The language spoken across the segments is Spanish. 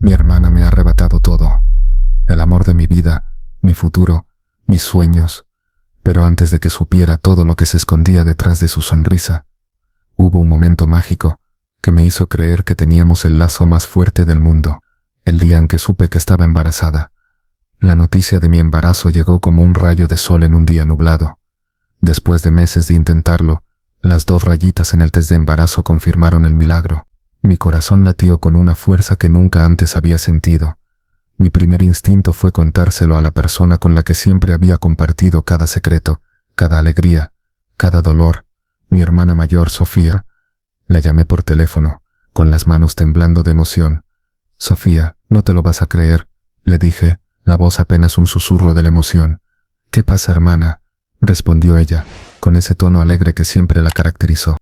Mi hermana me ha arrebatado todo. El amor de mi vida, mi futuro, mis sueños. Pero antes de que supiera todo lo que se escondía detrás de su sonrisa, hubo un momento mágico que me hizo creer que teníamos el lazo más fuerte del mundo. El día en que supe que estaba embarazada. La noticia de mi embarazo llegó como un rayo de sol en un día nublado. Después de meses de intentarlo, las 2 rayitas en el test de embarazo confirmaron el milagro. Mi corazón latió con una fuerza que nunca antes había sentido. Mi primer instinto fue contárselo a la persona con la que siempre había compartido cada secreto, cada alegría, cada dolor, mi hermana mayor, Sofía. La llamé por teléfono, con las manos temblando de emoción. «Sofía, no te lo vas a creer», le dije, la voz apenas un susurro de la emoción. «¿Qué pasa, hermana?», respondió ella, con ese tono alegre que siempre la caracterizó.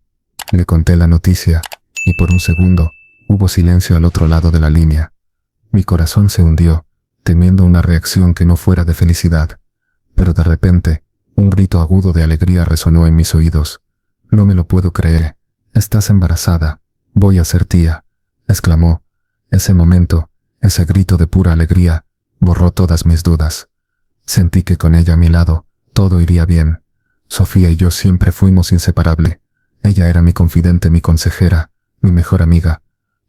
Le conté la noticia, y por un segundo, hubo silencio al otro lado de la línea. Mi corazón se hundió, temiendo una reacción que no fuera de felicidad. Pero de repente, un grito agudo de alegría resonó en mis oídos. «No me lo puedo creer. Estás embarazada. Voy a ser tía», exclamó. Ese momento, ese grito de pura alegría, borró todas mis dudas. Sentí que con ella a mi lado, todo iría bien. Sofía y yo siempre fuimos inseparables. Ella era mi confidente, mi consejera, mi mejor amiga.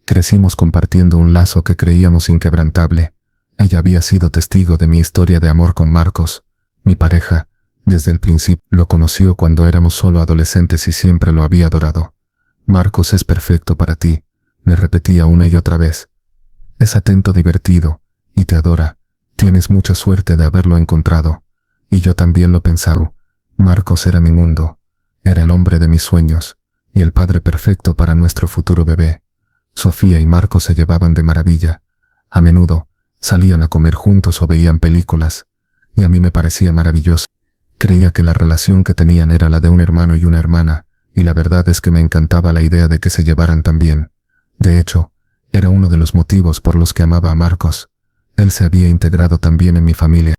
Crecimos compartiendo un lazo que creíamos inquebrantable. Ella había sido testigo de mi historia de amor con Marcos, mi pareja. Desde el principio lo conoció cuando éramos solo adolescentes y siempre lo había adorado. «Marcos es perfecto para ti», me repetía una y otra vez. «Es atento, divertido, y te adora. Tienes mucha suerte de haberlo encontrado». Y yo también lo pensaba. Marcos era mi mundo. Era el hombre de mis sueños, y el padre perfecto para nuestro futuro bebé. Sofía y Marcos se llevaban de maravilla. A menudo, salían a comer juntos o veían películas, y a mí me parecía maravilloso. Creía que la relación que tenían era la de un hermano y una hermana, y la verdad es que me encantaba la idea de que se llevaran tan bien. De hecho, era uno de los motivos por los que amaba a Marcos. Él se había integrado también en mi familia.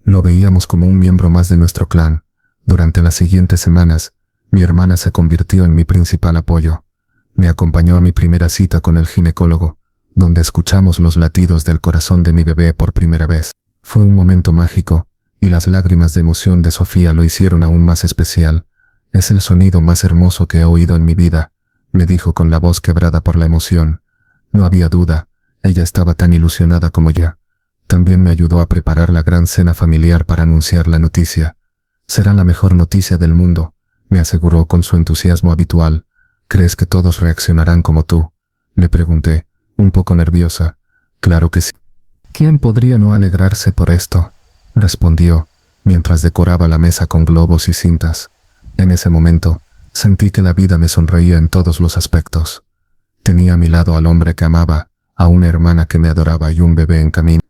Lo veíamos como un miembro más de nuestro clan. Durante las siguientes semanas, mi hermana se convirtió en mi principal apoyo. Me acompañó a mi primera cita con el ginecólogo, donde escuchamos los latidos del corazón de mi bebé por primera vez. Fue un momento mágico, y las lágrimas de emoción de Sofía lo hicieron aún más especial. «Es el sonido más hermoso que he oído en mi vida», me dijo con la voz quebrada por la emoción. No había duda, ella estaba tan ilusionada como yo. También me ayudó a preparar la gran cena familiar para anunciar la noticia. «Será la mejor noticia del mundo», me aseguró con su entusiasmo habitual. «¿Crees que todos reaccionarán como tú?», le pregunté, un poco nerviosa. «Claro que sí». «¿Quién podría no alegrarse por esto?», respondió, mientras decoraba la mesa con globos y cintas. En ese momento, sentí que la vida me sonreía en todos los aspectos. Tenía a mi lado al hombre que amaba, a una hermana que me adoraba y un bebé en camino.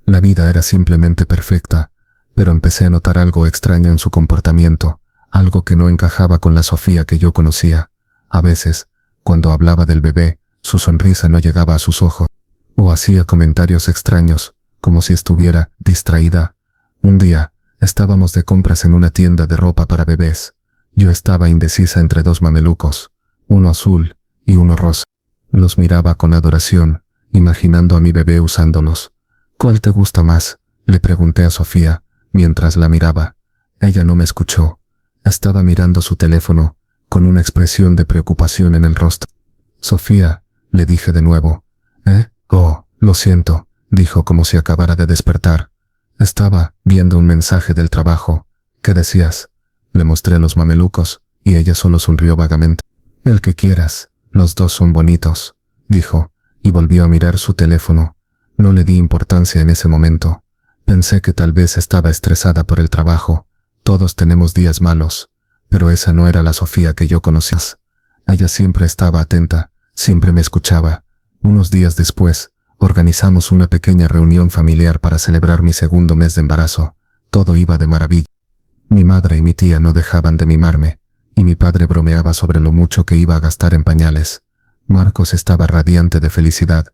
La vida era simplemente perfecta, pero empecé a notar algo extraño en su comportamiento, algo que no encajaba con la Sofía que yo conocía. A veces, cuando hablaba del bebé, su sonrisa no llegaba a sus ojos, o hacía comentarios extraños, como si estuviera distraída. Un día, estábamos de compras en una tienda de ropa para bebés. Yo estaba indecisa entre 2 mamelucos, uno azul y uno rosa. Los miraba con adoración, imaginando a mi bebé usándolos. «¿Cuál te gusta más?», le pregunté a Sofía, mientras la miraba. Ella no me escuchó. Estaba mirando su teléfono, con una expresión de preocupación en el rostro. «Sofía», le dije de nuevo. «Oh, lo siento», dijo como si acabara de despertar. «Estaba viendo un mensaje del trabajo». «¿Qué decías?». Le mostré los mamelucos, y ella solo sonrió vagamente. «El que quieras, los 2 son bonitos», dijo, y volvió a mirar su teléfono. No le di importancia en ese momento. Pensé que tal vez estaba estresada por el trabajo. Todos tenemos días malos, pero esa no era la Sofía que yo conocía. Ella siempre estaba atenta, siempre me escuchaba. Unos días después, organizamos una pequeña reunión familiar para celebrar mi 2º mes de embarazo. Todo iba de maravilla. Mi madre y mi tía no dejaban de mimarme, y mi padre bromeaba sobre lo mucho que iba a gastar en pañales. Marcos estaba radiante de felicidad.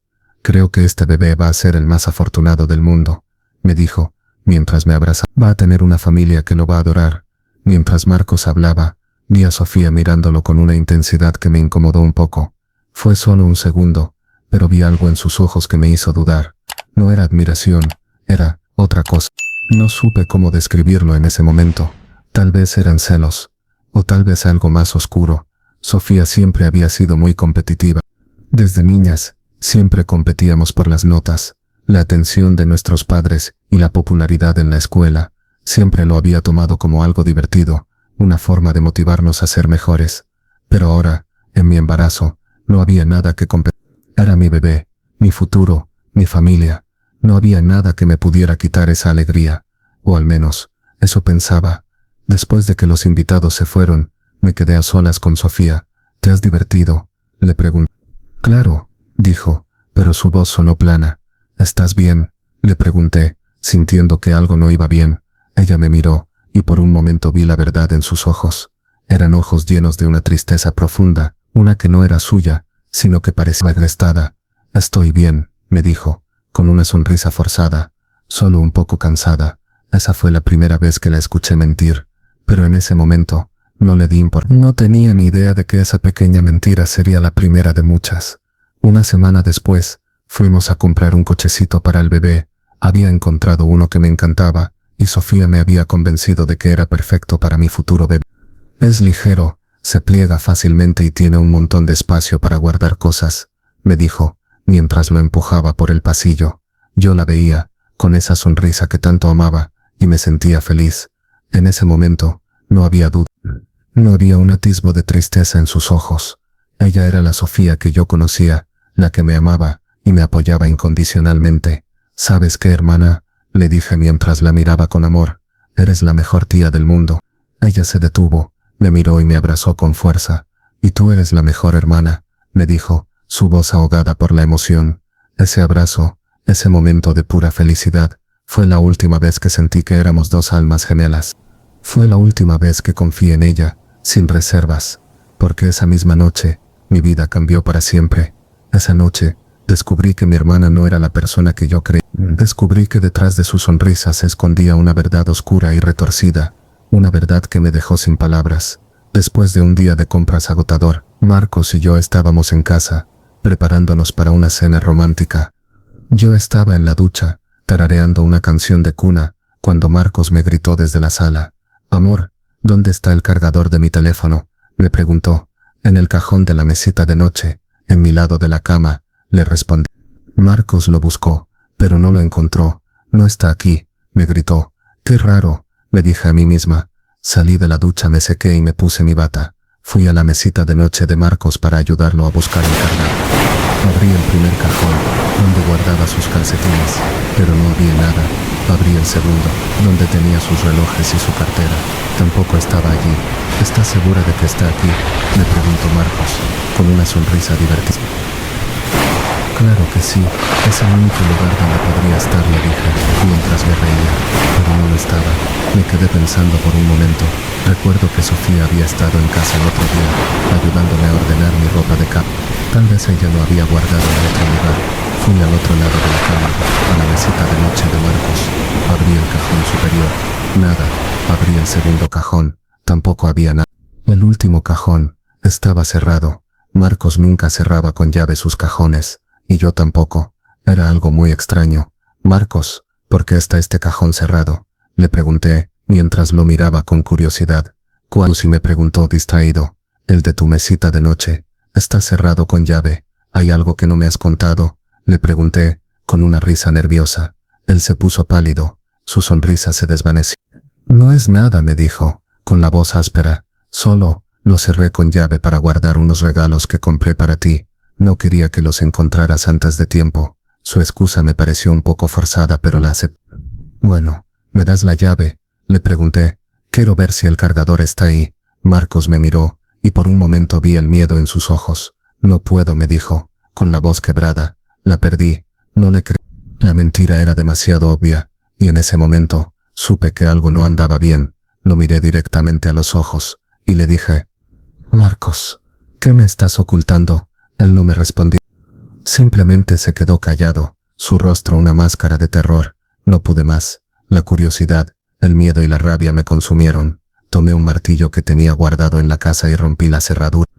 «Creo que este bebé va a ser el más afortunado del mundo», me dijo, mientras me abrazaba. «Va a tener una familia que lo va a adorar». Mientras Marcos hablaba, vi a Sofía mirándolo con una intensidad que me incomodó un poco. Fue solo un segundo, pero vi algo en sus ojos que me hizo dudar. No era admiración, era otra cosa. No supe cómo describirlo en ese momento. Tal vez eran celos, o tal vez algo más oscuro. Sofía siempre había sido muy competitiva. Desde niñas, siempre competíamos por las notas, la atención de nuestros padres y la popularidad en la escuela. Siempre lo había tomado como algo divertido, una forma de motivarnos a ser mejores. Pero ahora, en mi embarazo, no había nada que competir. Era mi bebé, mi futuro, mi familia. No había nada que me pudiera quitar esa alegría, o al menos, eso pensaba. Después de que los invitados se fueron, me quedé a solas con Sofía. ¿Te has divertido?, le pregunté. Claro, dijo, pero su voz sonó plana. ¿Estás bien?, le pregunté, sintiendo que algo no iba bien. Ella me miró, y por un momento vi la verdad en sus ojos. Eran ojos llenos de una tristeza profunda, una que no era suya, sino que parecía agrestada. Estoy bien, me dijo, con una sonrisa forzada, solo un poco cansada. Esa fue la primera vez que la escuché mentir, pero en ese momento, no le di importancia. No tenía ni idea de que esa pequeña mentira sería la primera de muchas. Una semana después, fuimos a comprar un cochecito para el bebé. Había encontrado uno que me encantaba, y Sofía me había convencido de que era perfecto para mi futuro bebé. Es ligero, se pliega fácilmente y tiene un montón de espacio para guardar cosas, me dijo, mientras lo empujaba por el pasillo. Yo la veía, con esa sonrisa que tanto amaba, y me sentía feliz. En ese momento, no había duda. No había un atisbo de tristeza en sus ojos. Ella era la Sofía que yo conocía, la que me amaba, y me apoyaba incondicionalmente. ¿Sabes qué, hermana?, le dije mientras la miraba con amor. Eres la mejor tía del mundo. Ella se detuvo, me miró y me abrazó con fuerza. Y tú eres la mejor hermana, me dijo, su voz ahogada por la emoción. Ese abrazo, ese momento de pura felicidad, fue la última vez que sentí que éramos dos almas gemelas. Fue la última vez que confié en ella, sin reservas, porque esa misma noche, mi vida cambió para siempre. Esa noche, descubrí que mi hermana no era la persona que yo creía. Descubrí que detrás de su sonrisa se escondía una verdad oscura y retorcida, una verdad que me dejó sin palabras. Después de un día de compras agotador, Marcos y yo estábamos en casa, preparándonos para una cena romántica. Yo estaba en la ducha, tarareando una canción de cuna, cuando Marcos me gritó desde la sala. «Amor, ¿dónde está el cargador de mi teléfono?», me preguntó. «En el cajón de la mesita de noche, en mi lado de la cama», le respondí. Marcos lo buscó, pero no lo encontró. «No está aquí», me gritó. «Qué raro», me dije a mí misma. Salí de la ducha, me sequé y me puse mi bata. Fui a la mesita de noche de Marcos para ayudarlo a buscar el cargador. Abrí el primer cajón, donde guardaba sus calcetines, pero no había nada. Abrí el segundo, donde tenía sus relojes y su cartera. Tampoco estaba allí. ¿Estás segura de que está aquí?, me preguntó Marcos, con una sonrisa divertida. Claro que sí, es el único lugar donde podría estar, le dije, mientras me reía, pero no lo estaba. Me quedé pensando por un momento. Recuerdo que Sofía había estado en casa el otro día, ayudándome a ordenar mi ropa de cama. Tal vez ella lo había guardado en otro lugar. Fui al otro lado de la cama, a la mesita de noche de Marcos. Abrí el cajón superior. Nada. Abrí el segundo cajón. Tampoco había nada. El último cajón estaba cerrado. Marcos nunca cerraba con llave sus cajones, y yo tampoco. Era algo muy extraño. «Marcos, ¿por qué está este cajón cerrado?», le pregunté, mientras lo miraba con curiosidad. «¿Cuál?», me preguntó distraído. «El de tu mesita de noche. Está cerrado con llave. ¿Hay algo que no me has contado?», le pregunté, con una risa nerviosa. Él se puso pálido. Su sonrisa se desvaneció. «No es nada», me dijo, con la voz áspera. «Solo lo cerré con llave para guardar unos regalos que compré para ti. No quería que los encontraras antes de tiempo». Su excusa me pareció un poco forzada, pero la acepté. «Bueno, ¿me das la llave?», le pregunté. «Quiero ver si el cargador está ahí». Marcos me miró, y por un momento vi el miedo en sus ojos. «No puedo», me dijo, con la voz quebrada. «La perdí». No le creí. La mentira era demasiado obvia, y en ese momento, supe que algo no andaba bien. Lo miré directamente a los ojos, y le dije: «Marcos, ¿qué me estás ocultando?». Él no me respondió. Simplemente se quedó callado, su rostro una máscara de terror. No pude más. La curiosidad, el miedo y la rabia me consumieron. Tomé un martillo que tenía guardado en la casa y rompí la cerradura.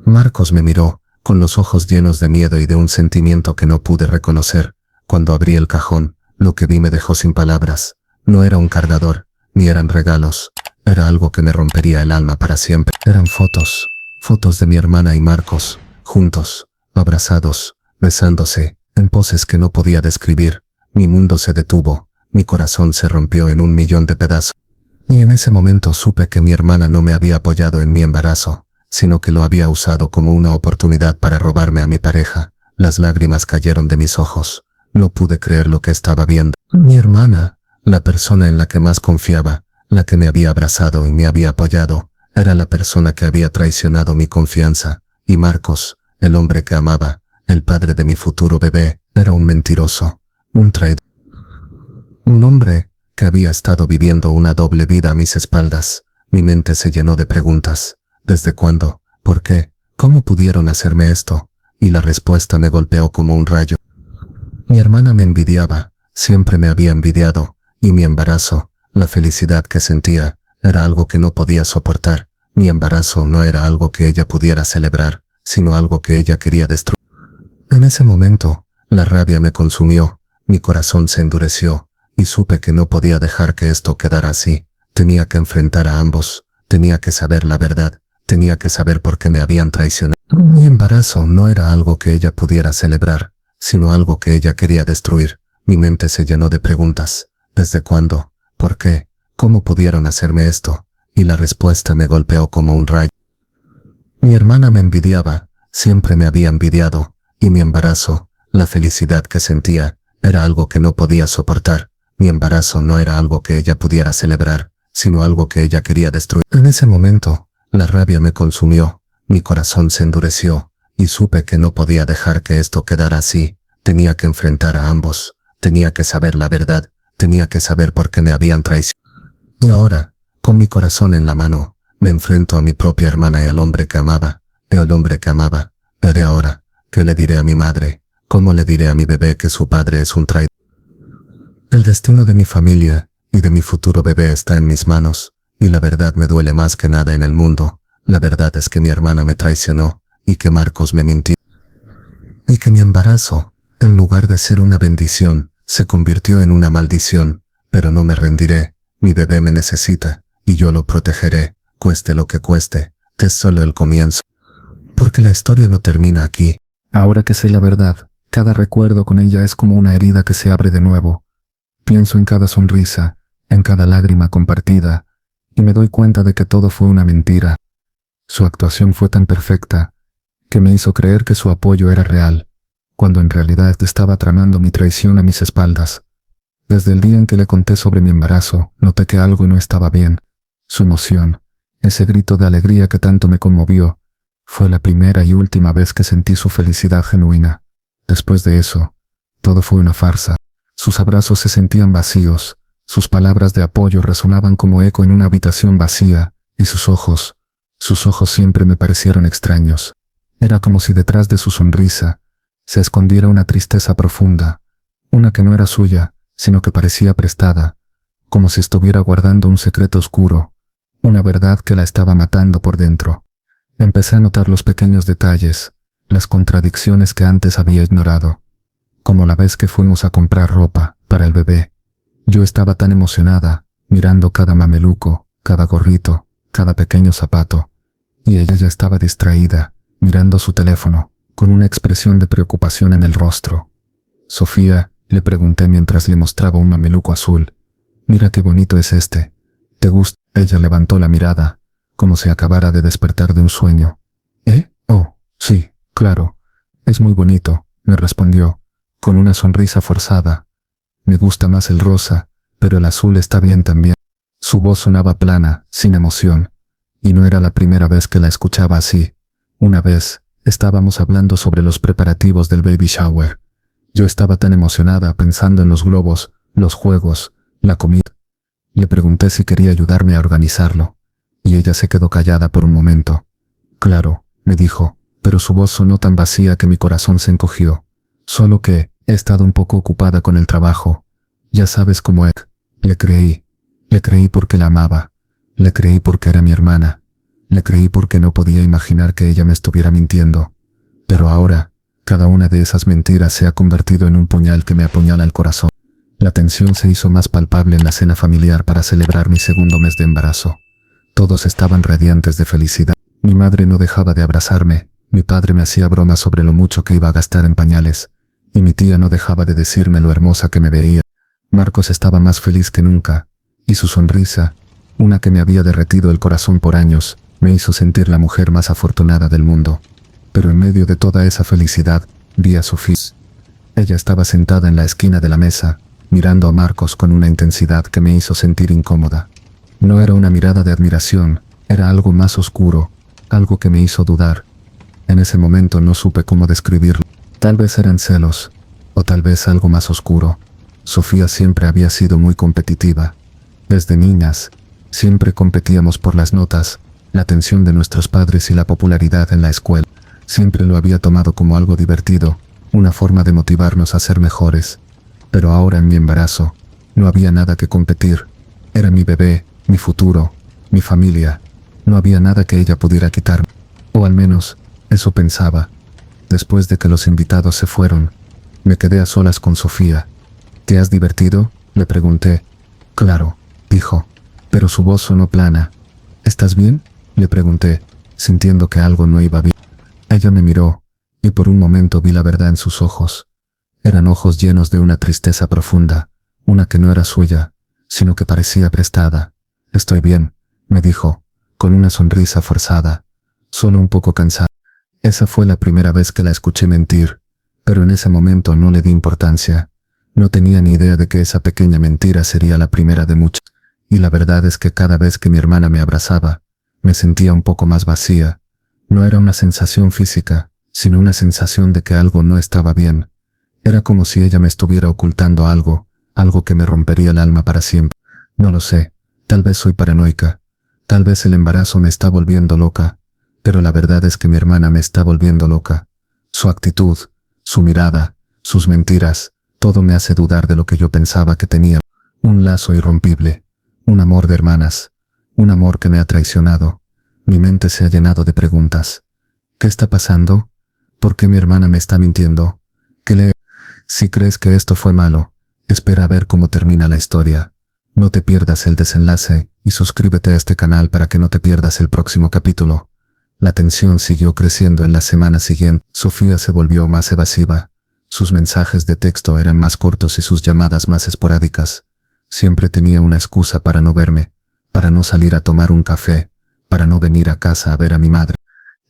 Marcos me miró, con los ojos llenos de miedo y de un sentimiento que no pude reconocer. Cuando abrí el cajón, lo que vi me dejó sin palabras. No era un cargador, ni eran regalos. Era algo que me rompería el alma para siempre. Eran fotos, fotos de mi hermana y Marcos, juntos, abrazados, besándose, en poses que no podía describir. Mi mundo se detuvo, mi corazón se rompió en 1.000.000 de pedazos. Y en ese momento supe que mi hermana no me había apoyado en mi embarazo, sino que lo había usado como una oportunidad para robarme a mi pareja. Las lágrimas cayeron de mis ojos. No pude creer lo que estaba viendo. Mi hermana, la persona en la que más confiaba, la que me había abrazado y me había apoyado, era la persona que había traicionado mi confianza. Y Marcos, el hombre que amaba, el padre de mi futuro bebé, era un mentiroso, un traidor. Un hombre que había estado viviendo una doble vida a mis espaldas. Mi mente se llenó de preguntas. ¿Desde cuándo? ¿Por qué? ¿Cómo pudieron hacerme esto? Y la respuesta me golpeó como un rayo. Mi hermana me envidiaba, siempre me había envidiado, y mi embarazo, la felicidad que sentía, era algo que no podía soportar. Mi embarazo no era algo que ella pudiera celebrar, sino algo que ella quería destruir. En ese momento, la rabia me consumió, mi corazón se endureció, y supe que no podía dejar que esto quedara así. Tenía que enfrentar a ambos, tenía que saber la verdad, tenía que saber por qué me habían traicionado. Mi embarazo no era algo que ella pudiera celebrar, sino algo que ella quería destruir. Mi mente se llenó de preguntas. ¿Desde cuándo? ¿Por qué? ¿Cómo pudieron hacerme esto? Y la respuesta me golpeó como un rayo. Mi hermana me envidiaba, siempre me había envidiado, y mi embarazo, la felicidad que sentía, era algo que no podía soportar. Mi embarazo no era algo que ella pudiera celebrar, sino algo que ella quería destruir. En ese momento, la rabia me consumió, mi corazón se endureció, y supe que no podía dejar que esto quedara así. Tenía que enfrentar a ambos, tenía que saber la verdad, tenía que saber por qué me habían traicionado. Y ahora, con mi corazón en la mano, me enfrento a mi propia hermana y al hombre que amaba, Veré ahora, ¿qué le diré a mi madre? ¿Cómo le diré a mi bebé que su padre es un traidor? El destino de mi familia y de mi futuro bebé está en mis manos, y la verdad me duele más que nada en el mundo. La verdad es que mi hermana me traicionó, y que Marcos me mintió. Y que mi embarazo, en lugar de ser una bendición, se convirtió en una maldición. Pero no me rendiré, mi bebé me necesita, y yo lo protegeré, cueste lo que cueste. Es solo el comienzo. Porque la historia no termina aquí. Ahora que sé la verdad, cada recuerdo con ella es como una herida que se abre de nuevo. Pienso en cada sonrisa, en cada lágrima compartida, y me doy cuenta de que todo fue una mentira. Su actuación fue tan perfecta, que me hizo creer que su apoyo era real, cuando en realidad estaba tramando mi traición a mis espaldas. Desde el día en que le conté sobre mi embarazo, noté que algo no estaba bien. Su emoción, ese grito de alegría que tanto me conmovió, fue la primera y última vez que sentí su felicidad genuina. Después de eso, todo fue una farsa. Sus abrazos se sentían vacíos, sus palabras de apoyo resonaban como eco en una habitación vacía, y sus ojos siempre me parecieron extraños. Era como si detrás de su sonrisa se escondiera una tristeza profunda, una que no era suya, sino que parecía prestada, como si estuviera guardando un secreto oscuro, una verdad que la estaba matando por dentro. Empecé a notar los pequeños detalles, las contradicciones que antes había ignorado, como la vez que fuimos a comprar ropa para el bebé. Yo estaba tan emocionada, mirando cada mameluco, cada gorrito, cada pequeño zapato, y ella ya estaba distraída, mirando su teléfono, con una expresión de preocupación en el rostro. Sofía, le pregunté mientras le mostraba un mameluco azul. Mira qué bonito es este. ¿Te gusta? Ella levantó la mirada, como si acabara de despertar de un sueño. ¿Eh? Oh, sí, claro. Es muy bonito, me respondió, con una sonrisa forzada. Me gusta más el rosa, pero el azul está bien también. Su voz sonaba plana, sin emoción, y no era la primera vez que la escuchaba así. Una vez, estábamos hablando sobre los preparativos del baby shower. Yo estaba tan emocionada pensando en los globos, los juegos, la comida. Le pregunté si quería ayudarme a organizarlo, y ella se quedó callada por un momento. Claro, me dijo, pero su voz sonó tan vacía que mi corazón se encogió. Solo que he estado un poco ocupada con el trabajo. Ya sabes cómo es. Le creí porque la amaba. Le creí porque era mi hermana. Le creí porque no podía imaginar que ella me estuviera mintiendo. Pero ahora, cada una de esas mentiras se ha convertido en un puñal que me apuñala el corazón. La tensión se hizo más palpable en la cena familiar para celebrar mi segundo mes de embarazo. Todos estaban radiantes de felicidad. Mi madre no dejaba de abrazarme, mi padre me hacía bromas sobre lo mucho que iba a gastar en pañales, y mi tía no dejaba de decirme lo hermosa que me veía. Marcos estaba más feliz que nunca, y su sonrisa, una que me había derretido el corazón por años, me hizo sentir la mujer más afortunada del mundo. Pero en medio de toda esa felicidad, vi a Sofía. Ella estaba sentada en la esquina de la mesa, mirando a Marcos con una intensidad que me hizo sentir incómoda. No era una mirada de admiración, era algo más oscuro, algo que me hizo dudar. En ese momento no supe cómo describirlo. Tal vez eran celos, o tal vez algo más oscuro. Sofía siempre había sido muy competitiva. Desde niñas, siempre competíamos por las notas, la atención de nuestros padres y la popularidad en la escuela. Siempre lo había tomado como algo divertido, una forma de motivarnos a ser mejores. Pero ahora en mi embarazo, no había nada que competir. Era mi bebé, mi futuro, mi familia. No había nada que ella pudiera quitarme. O al menos, eso pensaba. Después de que los invitados se fueron, me quedé a solas con Sofía. ¿Te has divertido?, le pregunté. Claro, dijo, pero su voz sonó plana. ¿Estás bien?, le pregunté, sintiendo que algo no iba bien. Ella me miró, y por un momento vi la verdad en sus ojos. Eran ojos llenos de una tristeza profunda, una que no era suya, sino que parecía prestada. Estoy bien, me dijo, con una sonrisa forzada, solo un poco cansada. Esa fue la primera vez que la escuché mentir, pero en ese momento no le di importancia. No tenía ni idea de que esa pequeña mentira sería la primera de muchas. Y la verdad es que cada vez que mi hermana me abrazaba, me sentía un poco más vacía. No era una sensación física, sino una sensación de que algo no estaba bien. Era como si ella me estuviera ocultando algo, algo que me rompería el alma para siempre. No lo sé, tal vez soy paranoica, tal vez el embarazo me está volviendo loca, pero la verdad es que mi hermana me está volviendo loca. Su actitud, su mirada, sus mentiras, todo me hace dudar de lo que yo pensaba que tenía. Un lazo irrompible, un amor de hermanas, un amor que me ha traicionado. Mi mente se ha llenado de preguntas. ¿Qué está pasando? ¿Por qué mi hermana me está mintiendo? Si crees que esto fue malo, espera a ver cómo termina la historia. No te pierdas el desenlace y suscríbete a este canal para que no te pierdas el próximo capítulo. La tensión siguió creciendo en la semana siguiente. Sofía se volvió más evasiva. Sus mensajes de texto eran más cortos y sus llamadas más esporádicas. Siempre tenía una excusa para no verme, para no salir a tomar un café, para no venir a casa a ver a mi madre.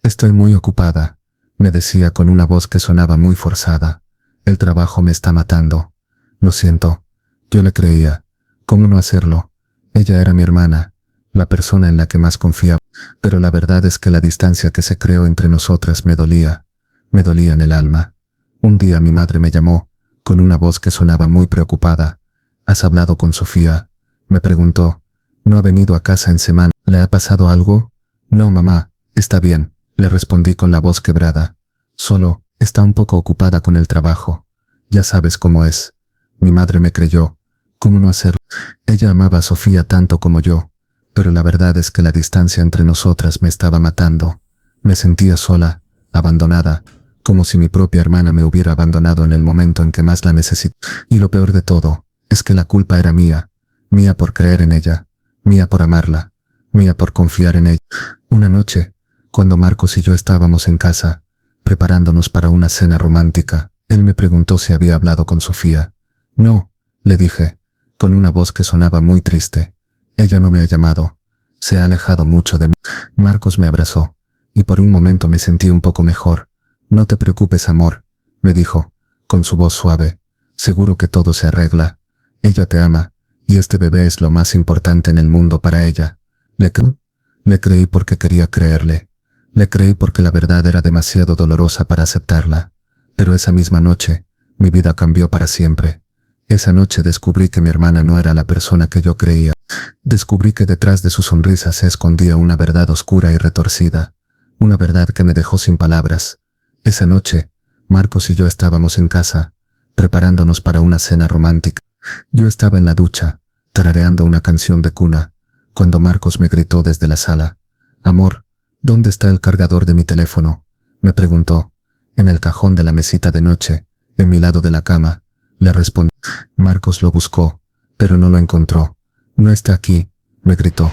Estoy muy ocupada, me decía con una voz que sonaba muy forzada. El trabajo me está matando. Lo siento. Yo le creía. ¿Cómo no hacerlo? Ella era mi hermana, la persona en la que más confiaba. Pero la verdad es que la distancia que se creó entre nosotras me dolía en el alma. Un día mi madre me llamó, con una voz que sonaba muy preocupada. ¿Has hablado con Sofía?, me preguntó. No ha venido a casa en semana. ¿Le ha pasado algo? No, mamá, está bien, le respondí con la voz quebrada. Solo, está un poco ocupada con el trabajo. Ya sabes cómo es. Mi madre me creyó. ¿Cómo no hacerlo? Ella amaba a Sofía tanto como yo, pero la verdad es que la distancia entre nosotras me estaba matando. Me sentía sola, abandonada, como si mi propia hermana me hubiera abandonado en el momento en que más la necesité. Y lo peor de todo, es que la culpa era mía. Mía por creer en ella, mía por amarla, mía por confiar en ella. Una noche, cuando Marcos y yo estábamos en casa, preparándonos para una cena romántica, él me preguntó si había hablado con Sofía. No, le dije, con una voz que sonaba muy triste. Ella no me ha llamado. Se ha alejado mucho de mí. Marcos me abrazó, y por un momento me sentí un poco mejor. No te preocupes, amor, me dijo, con su voz suave. Seguro que todo se arregla. Ella te ama, y este bebé es lo más importante en el mundo para ella. Le creí porque quería creerle. Le creí porque la verdad era demasiado dolorosa para aceptarla. Pero esa misma noche, mi vida cambió para siempre. Esa noche descubrí que mi hermana no era la persona que yo creía. Descubrí que detrás de su sonrisa se escondía una verdad oscura y retorcida. Una verdad que me dejó sin palabras. Esa noche, Marcos y yo estábamos en casa, preparándonos para una cena romántica. Yo estaba en la ducha, tarareando una canción de cuna, cuando Marcos me gritó desde la sala. Amor, ¿dónde está el cargador de mi teléfono?, me preguntó. En el cajón de la mesita de noche, en mi lado de la cama, le respondí. Marcos lo buscó, pero no lo encontró. No está aquí, me gritó.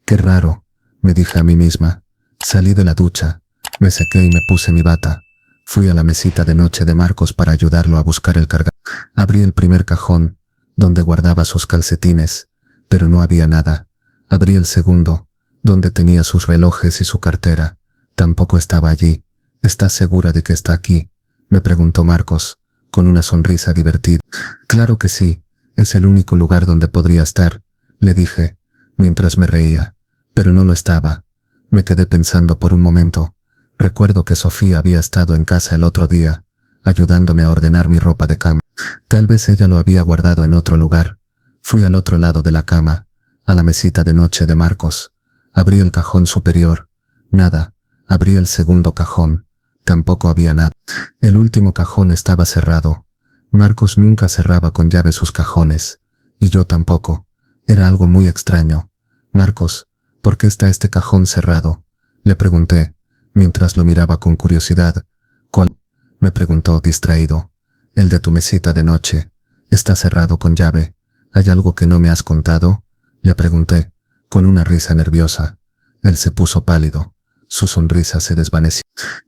Qué raro, me dije a mí misma. Salí de la ducha, me sequé y me puse mi bata. Fui a la mesita de noche de Marcos para ayudarlo a buscar el cargador. Abrí el primer cajón, donde guardaba sus calcetines, pero no había nada. Abrí el segundo, donde tenía sus relojes y su cartera. Tampoco estaba allí. ¿Estás segura de que está aquí?, me preguntó Marcos, con una sonrisa divertida. Claro que sí, es el único lugar donde podría estar, le dije, mientras me reía, pero no lo estaba. Me quedé pensando por un momento. Recuerdo que Sofía había estado en casa el otro día, ayudándome a ordenar mi ropa de cama. Tal vez ella lo había guardado en otro lugar. Fui al otro lado de la cama, a la mesita de noche de Marcos. Abrí el cajón superior. Nada. Abrí el segundo cajón. Tampoco había nada. El último cajón estaba cerrado. Marcos nunca cerraba con llave sus cajones. Y yo tampoco. Era algo muy extraño. Marcos, ¿por qué está este cajón cerrado?, le pregunté, mientras lo miraba con curiosidad. ¿Cuál?, me preguntó distraído. El de tu mesita de noche. Está cerrado con llave. ¿Hay algo que no me has contado?, le pregunté, con una risa nerviosa. Él se puso pálido. Su sonrisa se desvaneció.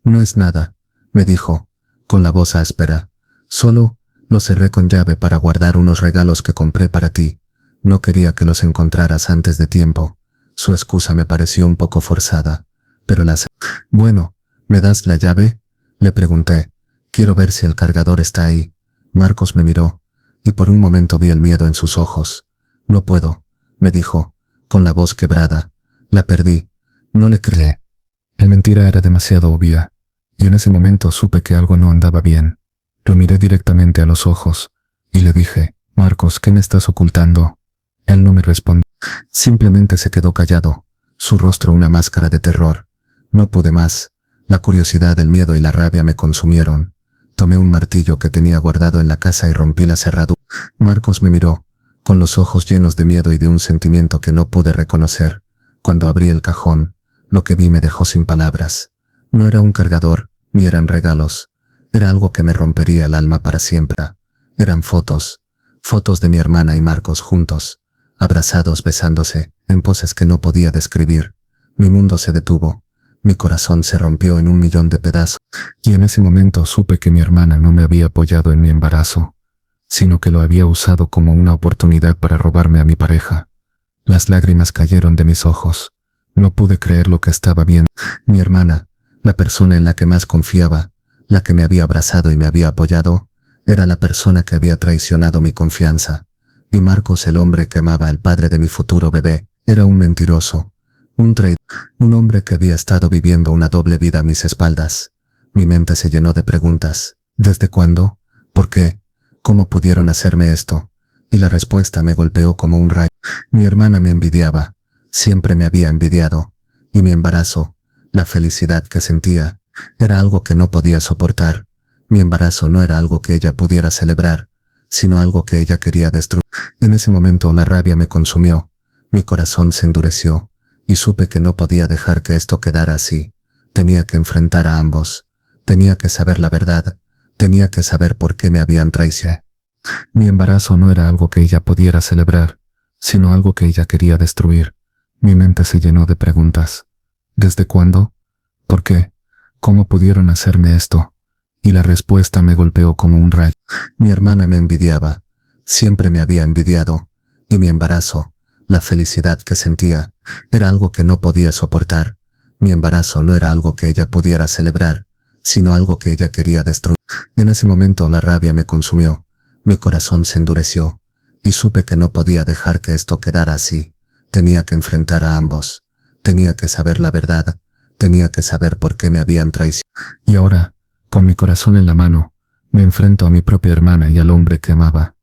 No es nada, me dijo, con la voz áspera. Solo lo cerré con llave para guardar unos regalos que compré para ti. No quería que los encontraras antes de tiempo. Su excusa me pareció un poco forzada, pero la acepté. Bueno, ¿me das la llave?, le pregunté. Quiero ver si el cargador está ahí. Marcos me miró, y por un momento vi el miedo en sus ojos. No puedo, me dijo, con la voz quebrada. La perdí. No le creí. La mentira era demasiado obvia, y en ese momento supe que algo no andaba bien. Lo miré directamente a los ojos, y le dije, Marcos, ¿qué me estás ocultando? Él no me respondió. Simplemente se quedó callado, su rostro una máscara de terror. No pude más. La curiosidad, el miedo y la rabia me consumieron. Tomé un martillo que tenía guardado en la casa y rompí la cerradura. Marcos me miró, con los ojos llenos de miedo y de un sentimiento que no pude reconocer. Cuando abrí el cajón, lo que vi me dejó sin palabras. No era un cargador, ni eran regalos. Era algo que me rompería el alma para siempre. Eran fotos. Fotos de mi hermana y Marcos juntos, abrazados, besándose, en poses que no podía describir. Mi mundo se detuvo. Mi corazón se rompió en 1.000.000 de pedazos. Y en ese momento supe que mi hermana no me había apoyado en mi embarazo, sino que lo había usado como una oportunidad para robarme a mi pareja. Las lágrimas cayeron de mis ojos. No pude creer lo que estaba viendo. Mi hermana, la persona en la que más confiaba, la que me había abrazado y me había apoyado, era la persona que había traicionado mi confianza. Y Marcos, el hombre que amaba al padre de mi futuro bebé, era un mentiroso, un traidor, un hombre que había estado viviendo una doble vida a mis espaldas. Mi mente se llenó de preguntas. ¿Desde cuándo? ¿Por qué? ¿Cómo pudieron hacerme esto? Y la respuesta me golpeó como un rayo. Mi hermana me envidiaba. Siempre me había envidiado. Y mi embarazo, la felicidad que sentía, era algo que no podía soportar. Mi embarazo no era algo que ella pudiera celebrar, sino algo que ella quería destruir. En ese momento la rabia me consumió. Mi corazón se endureció, y supe que no podía dejar que esto quedara así. Tenía que enfrentar a ambos. Tenía que saber la verdad. Tenía que saber por qué me habían traicionado. Mi embarazo no era algo que ella pudiera celebrar, sino algo que ella quería destruir. Mi mente se llenó de preguntas. ¿Desde cuándo? ¿Por qué? ¿Cómo pudieron hacerme esto? Y la respuesta me golpeó como un rayo. Mi hermana me envidiaba. Siempre me había envidiado. Y mi embarazo, la felicidad que sentía, era algo que no podía soportar. Mi embarazo no era algo que ella pudiera celebrar, sino algo que ella quería destruir. En ese momento la rabia me consumió. Mi corazón se endureció, y supe que no podía dejar que esto quedara así. Tenía que enfrentar a ambos. Tenía que saber la verdad. Tenía que saber por qué me habían traicionado. Y ahora, con mi corazón en la mano, me enfrento a mi propia hermana y al hombre que amaba.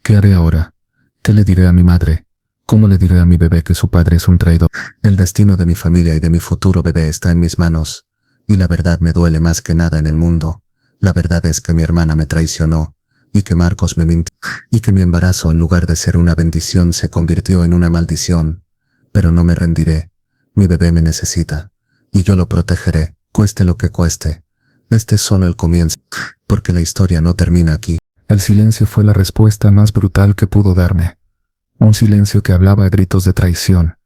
¿Qué haré ahora? ¿Qué le diré a mi madre? ¿Cómo le diré a mi bebé que su padre es un traidor? El destino de mi familia y de mi futuro bebé está en mis manos. Y la verdad me duele más que nada en el mundo. La verdad es que mi hermana me traicionó, y que Marcos me mintió, y que mi embarazo, en lugar de ser una bendición, se convirtió en una maldición. Pero no me rendiré. Mi bebé me necesita, y yo lo protegeré, cueste lo que cueste. Este es solo el comienzo, porque la historia no termina aquí. El silencio fue la respuesta más brutal que pudo darme. Un silencio que hablaba a gritos de traición,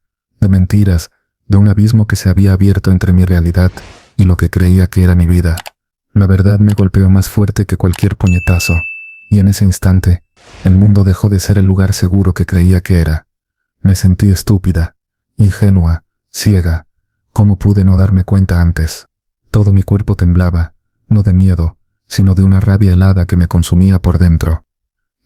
de mentiras, de un abismo que se había abierto entre mi realidad y lo que creía que era mi vida. La verdad me golpeó más fuerte que cualquier puñetazo, y en ese instante, el mundo dejó de ser el lugar seguro que creía que era. Me sentí estúpida, ingenua, ciega. ¿Cómo pude no darme cuenta antes? Todo mi cuerpo temblaba, no de miedo, sino de una rabia helada que me consumía por dentro.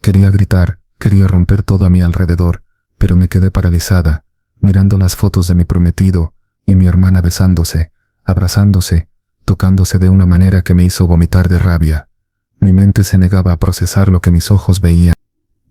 Quería gritar, quería romper todo a mi alrededor, pero me quedé paralizada, mirando las fotos de mi prometido y mi hermana besándose, abrazándose, tocándose de una manera que me hizo vomitar de rabia. Mi mente se negaba a procesar lo que mis ojos veían.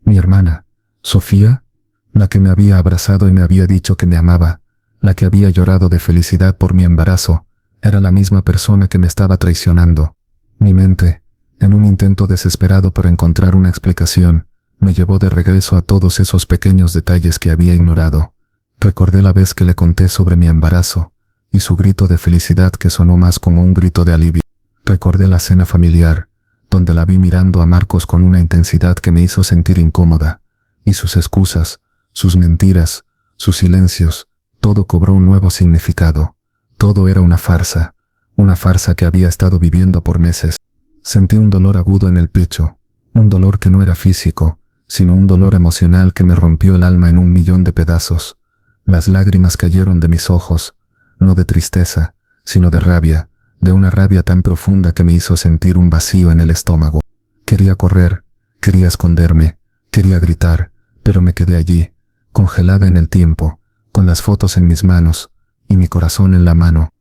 Mi hermana, Sofía, la que me había abrazado y me había dicho que me amaba, la que había llorado de felicidad por mi embarazo, era la misma persona que me estaba traicionando. Mi mente, en un intento desesperado por encontrar una explicación, me llevó de regreso a todos esos pequeños detalles que había ignorado. Recordé la vez que le conté sobre mi embarazo, y su grito de felicidad que sonó más como un grito de alivio. Recordé la cena familiar, donde la vi mirando a Marcos con una intensidad que me hizo sentir incómoda, y sus excusas, sus mentiras, sus silencios, todo cobró un nuevo significado. Todo era una farsa que había estado viviendo por meses. Sentí un dolor agudo en el pecho, un dolor que no era físico, sino un dolor emocional que me rompió el alma en 1.000.000 de pedazos. Las lágrimas cayeron de mis ojos, no de tristeza, sino de rabia, de una rabia tan profunda que me hizo sentir un vacío en el estómago. Quería correr, quería esconderme, quería gritar, pero me quedé allí, congelada en el tiempo, con las fotos en mis manos, y mi corazón en la mano.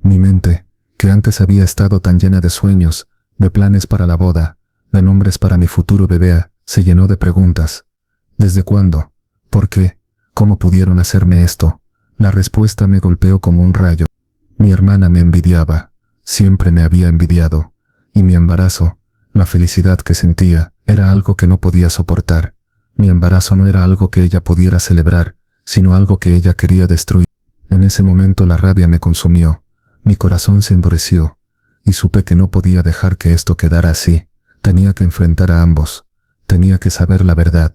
Mi mente, que antes había estado tan llena de sueños, de planes para la boda, de nombres para mi futuro bebé, se llenó de preguntas. ¿Desde cuándo? ¿Por qué? ¿Cómo pudieron hacerme esto? La respuesta me golpeó como un rayo. Mi hermana me envidiaba, siempre me había envidiado, y mi embarazo, la felicidad que sentía, era algo que no podía soportar. Mi embarazo no era algo que ella pudiera celebrar, sino algo que ella quería destruir. En ese momento la rabia me consumió, mi corazón se endureció, y supe que no podía dejar que esto quedara así. Tenía que enfrentar a ambos, tenía que saber la verdad,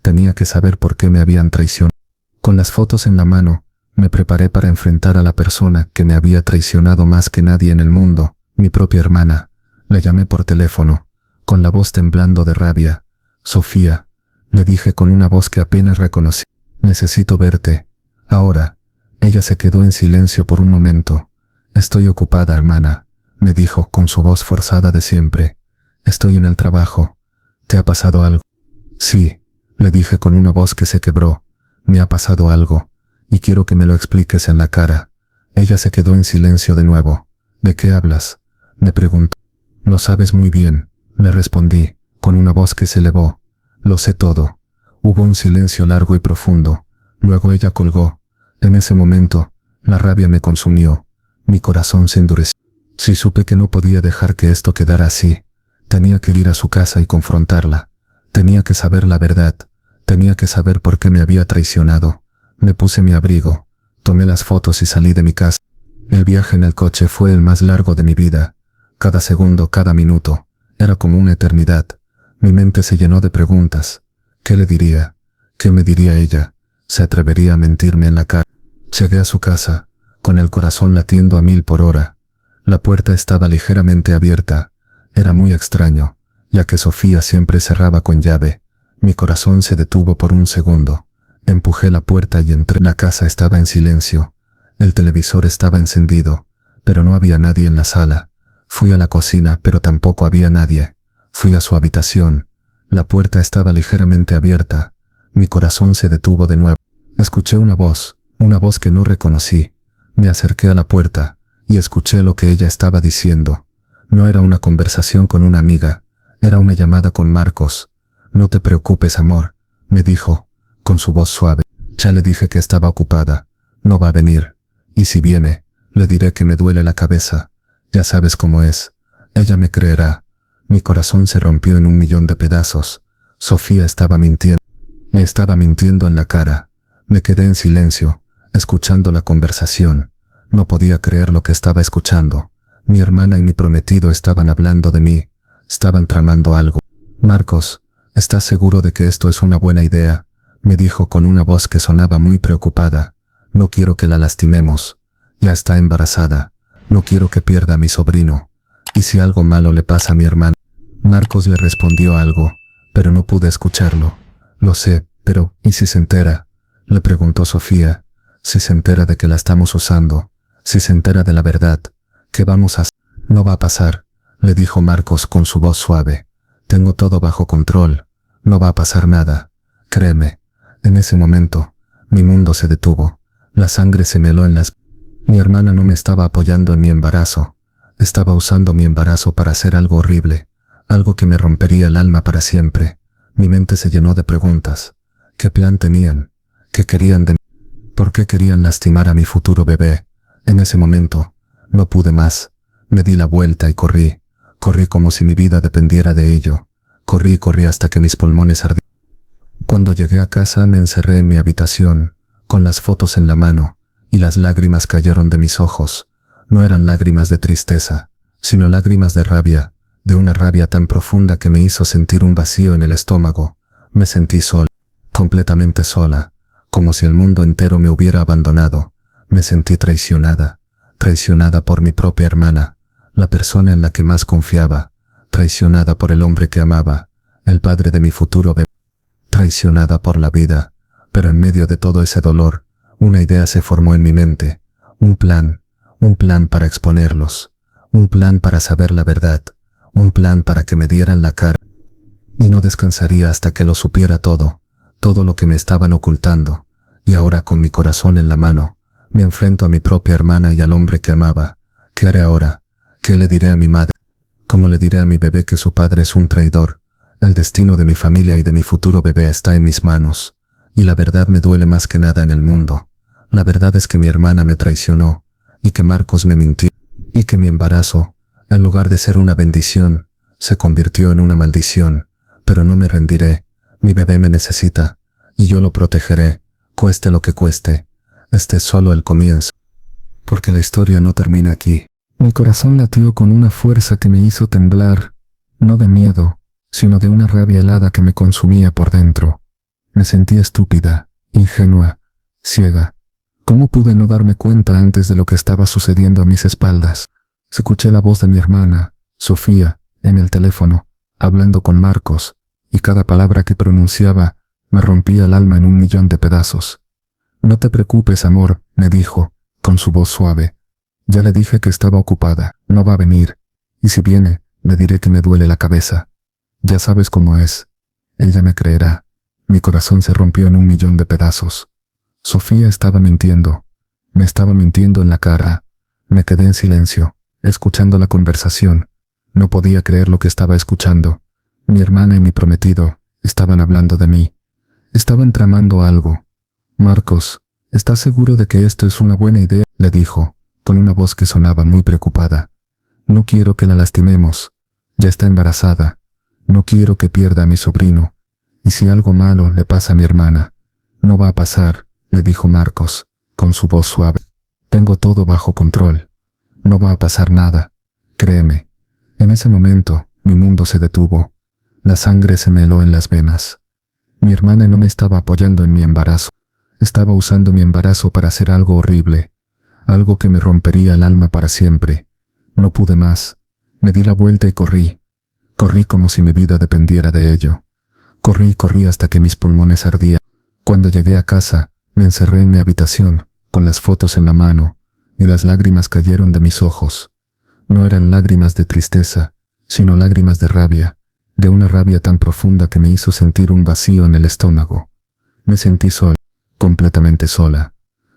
tenía que saber por qué me habían traicionado. Con las fotos en la mano, me preparé para enfrentar a la persona que me había traicionado más que nadie en el mundo, mi propia hermana. Le llamé por teléfono, con la voz temblando de rabia. «Sofía», le dije con una voz que apenas reconocí, «necesito verte, ahora». Ella se quedó en silencio por un momento. «Estoy ocupada, hermana», me dijo con su voz forzada de siempre. «Estoy en el trabajo. ¿Te ha pasado algo?» «Sí», le dije con una voz que se quebró. «Me ha pasado algo, y quiero que me lo expliques en la cara». Ella se quedó en silencio de nuevo. «¿De qué hablas?», me preguntó. «Lo sabes muy bien», le respondí, con una voz que se elevó. «Lo sé todo». Hubo un silencio largo y profundo. Luego ella colgó. En ese momento, la rabia me consumió. Mi corazón se endureció. Sí, supe que no podía dejar que esto quedara así. Tenía que ir a su casa y confrontarla. Tenía que saber la verdad. Tenía que saber por qué me había traicionado. Me puse mi abrigo, tomé las fotos y salí de mi casa. El viaje en el coche fue el más largo de mi vida. Cada segundo, cada minuto, era como una eternidad. Mi mente se llenó de preguntas. ¿Qué le diría? ¿Qué me diría ella? ¿Se atrevería a mentirme en la cara? Llegué a su casa, con el corazón latiendo a 1000 por hora. La puerta estaba ligeramente abierta. Era muy extraño, ya que Sofía siempre cerraba con llave. Mi corazón se detuvo por un segundo. Empujé la puerta y entré. La casa estaba en silencio. El televisor estaba encendido, pero no había nadie en la sala. Fui a la cocina, pero tampoco había nadie. Fui a su habitación. La puerta estaba ligeramente abierta. Mi corazón se detuvo de nuevo. Escuché una voz que no reconocí. Me acerqué a la puerta y escuché lo que ella estaba diciendo. No era una conversación con una amiga, era una llamada con Marcos. «No te preocupes, amor», me dijo, con su voz suave. «Ya le dije que estaba ocupada. No va a venir. Y si viene, le diré que me duele la cabeza. Ya sabes cómo es. Ella me creerá». Mi corazón se rompió en 1.000.000 de pedazos. Sofía estaba mintiendo. Me estaba mintiendo en la cara. Me quedé en silencio, escuchando la conversación. No podía creer lo que estaba escuchando. Mi hermana y mi prometido estaban hablando de mí, estaban tramando algo. Marcos, ¿estás seguro de que esto es una buena idea?, me dijo con una voz que sonaba muy preocupada. No quiero que la lastimemos. Ya está embarazada. No quiero que pierda a mi sobrino. ¿Y si algo malo le pasa a mi hermana? Marcos le respondió algo, pero no pude escucharlo. Lo sé, pero ¿y si se entera?, le preguntó Sofía. Si se entera de que la estamos usando, si se entera de la verdad, ¿qué vamos a hacer? No va a pasar, le dijo Marcos con su voz suave. Tengo todo bajo control. No va a pasar nada. Créeme. En ese momento, mi mundo se detuvo. La sangre se me heló en las... Mi hermana no me estaba apoyando en mi embarazo. Estaba usando mi embarazo para hacer algo horrible, algo que me rompería el alma para siempre. Mi mente se llenó de preguntas. ¿Qué plan tenían? ¿Qué querían de mí? ¿Por qué querían lastimar a mi futuro bebé? En ese momento, no pude más. Me di la vuelta y corrí. Corrí como si mi vida dependiera de ello. Corrí y corrí hasta que mis pulmones ardían. Cuando llegué a casa me encerré en mi habitación, con las fotos en la mano, y las lágrimas cayeron de mis ojos. No eran lágrimas de tristeza, sino lágrimas de rabia, de una rabia tan profunda que me hizo sentir un vacío en el estómago. Me sentí sola, completamente sola, como si el mundo entero me hubiera abandonado. Me sentí traicionada, traicionada por mi propia hermana, la persona en la que más confiaba, traicionada por el hombre que amaba, el padre de mi futuro bebé, traicionada por la vida. Pero en medio de todo ese dolor, una idea se formó en mi mente, un plan para exponerlos, un plan para saber la verdad, un plan para que me dieran la cara. Y no descansaría hasta que lo supiera todo, todo lo que me estaban ocultando. Y ahora, con mi corazón en la mano, me enfrento a mi propia hermana y al hombre que amaba. ¿Qué haré ahora? ¿Qué le diré a mi madre? ¿Cómo le diré a mi bebé que su padre es un traidor? El destino de mi familia y de mi futuro bebé está en mis manos. Y la verdad me duele más que nada en el mundo. La verdad es que mi hermana me traicionó, y que Marcos me mintió, y que mi embarazo, en lugar de ser una bendición, se convirtió en una maldición. Pero no me rendiré. Mi bebé me necesita, y yo lo protegeré, cueste lo que cueste. Este es solo el comienzo. Porque la historia no termina aquí. Mi corazón latió con una fuerza que me hizo temblar, no de miedo, sino de una rabia helada que me consumía por dentro. Me sentía estúpida, ingenua, ciega. ¿Cómo pude no darme cuenta antes de lo que estaba sucediendo a mis espaldas? Escuché la voz de mi hermana, Sofía, en el teléfono, hablando con Marcos, y cada palabra que pronunciaba me rompía el alma en 1.000.000 de pedazos. No te preocupes, amor, me dijo, con su voz suave. Ya le dije que estaba ocupada, no va a venir, y si viene, le diré que me duele la cabeza. Ya sabes cómo es. Ella me creerá. Mi corazón se rompió en 1.000.000 de pedazos. Sofía estaba mintiendo. Me estaba mintiendo en la cara. Me quedé en silencio, escuchando la conversación. No podía creer lo que estaba escuchando. Mi hermana y mi prometido estaban hablando de mí. Estaban tramando algo. Marcos, ¿estás seguro de que esto es una buena idea?, le dijo, con una voz que sonaba muy preocupada. No quiero que la lastimemos. Ya está embarazada. No quiero que pierda a mi sobrino. ¿Y si algo malo le pasa a mi hermana? No va a pasar, le dijo Marcos, con su voz suave. Tengo todo bajo control. No va a pasar nada. Créeme. En ese momento, mi mundo se detuvo. La sangre se me heló en las venas. Mi hermana no me estaba apoyando en mi embarazo. Estaba usando mi embarazo para hacer algo horrible. Algo que me rompería el alma para siempre. No pude más. Me di la vuelta y corrí. Corrí como si mi vida dependiera de ello. Corrí y corrí hasta que mis pulmones ardían. Cuando llegué a casa, me encerré en mi habitación, con las fotos en la mano, y las lágrimas cayeron de mis ojos. No eran lágrimas de tristeza, sino lágrimas de rabia, de una rabia tan profunda que me hizo sentir un vacío en el estómago. Me sentí sola, completamente sola,